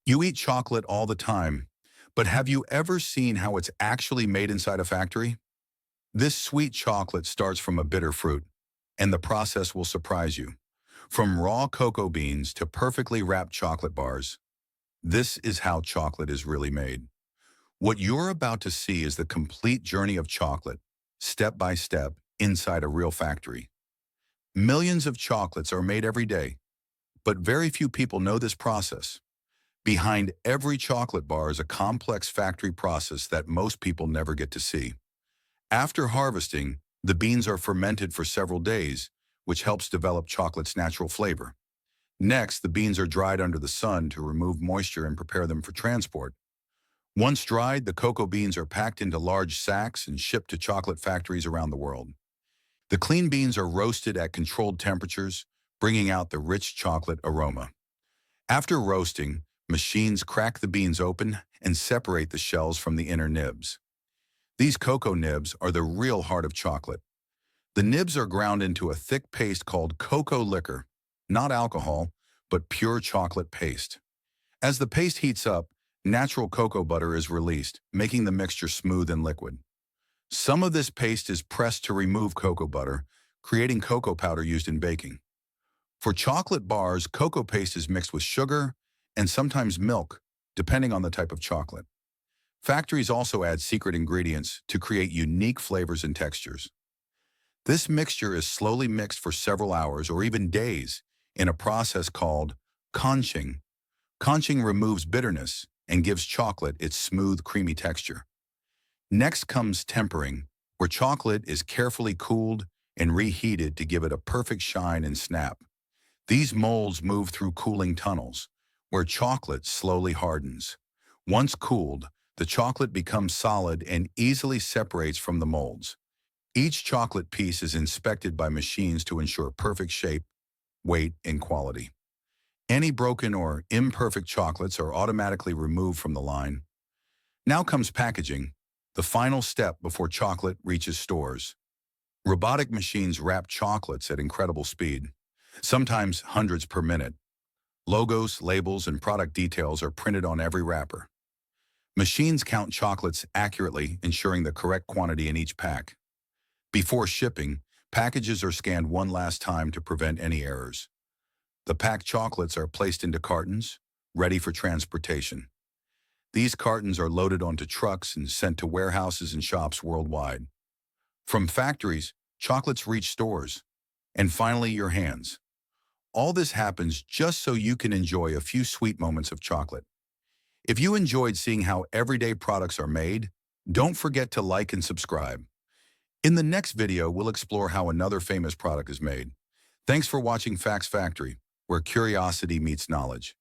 You eat chocolate all the time, but have you ever seen how it's actually made inside a factory? This sweet chocolate starts from a bitter fruit, and the process will surprise you. From raw cocoa beans to perfectly wrapped chocolate bars, this is how chocolate is really made. What you're about to see is the complete journey of chocolate, step by step, inside a real factory. Millions of chocolates are made every day, but very few people know this process. Behind every chocolate bar is a complex factory process that most people never get to see. After harvesting, the beans are fermented for several days, which helps develop chocolate's natural flavor. Next, the beans are dried under the sun to remove moisture and prepare them for transport. Once dried, the cocoa beans are packed into large sacks and shipped to chocolate factories around the world. The clean beans are roasted at controlled temperatures, bringing out the rich chocolate aroma. After roasting, machines crack the beans open and separate the shells from the inner nibs. These cocoa nibs are the real heart of chocolate. The nibs are ground into a thick paste called cocoa liquor, not alcohol, but pure chocolate paste. As the paste heats up, natural cocoa butter is released, making the mixture smooth and liquid. Some of this paste is pressed to remove cocoa butter, creating cocoa powder used in baking. For chocolate bars, cocoa paste is mixed with sugar and sometimes milk, depending on the type of chocolate. Factories also add secret ingredients to create unique flavors and textures. This mixture is slowly mixed for several hours or even days in a process called conching. Conching removes bitterness and gives chocolate its smooth, creamy texture. Next comes tempering, where chocolate is carefully cooled and reheated to give it a perfect shine and snap. These molds move through cooling tunnels, where chocolate slowly hardens. Once cooled, the chocolate becomes solid and easily separates from the molds. Each chocolate piece is inspected by machines to ensure perfect shape, weight, and quality. Any broken or imperfect chocolates are automatically removed from the line. Now comes packaging, the final step before chocolate reaches stores. Robotic machines wrap chocolates at incredible speed, sometimes hundreds per minute. Logos, labels, and product details are printed on every wrapper. Machines count chocolates accurately, ensuring the correct quantity in each pack. Before shipping, packages are scanned one last time to prevent any errors. The packed chocolates are placed into cartons, ready for transportation. These cartons are loaded onto trucks and sent to warehouses and shops worldwide. From factories, chocolates reach stores, and finally your hands. All this happens just so you can enjoy a few sweet moments of chocolate. If you enjoyed seeing how everyday products are made, don't forget to like and subscribe. In the next video, we'll explore how another famous product is made. Thanks for watching Facts Factory, where curiosity meets knowledge.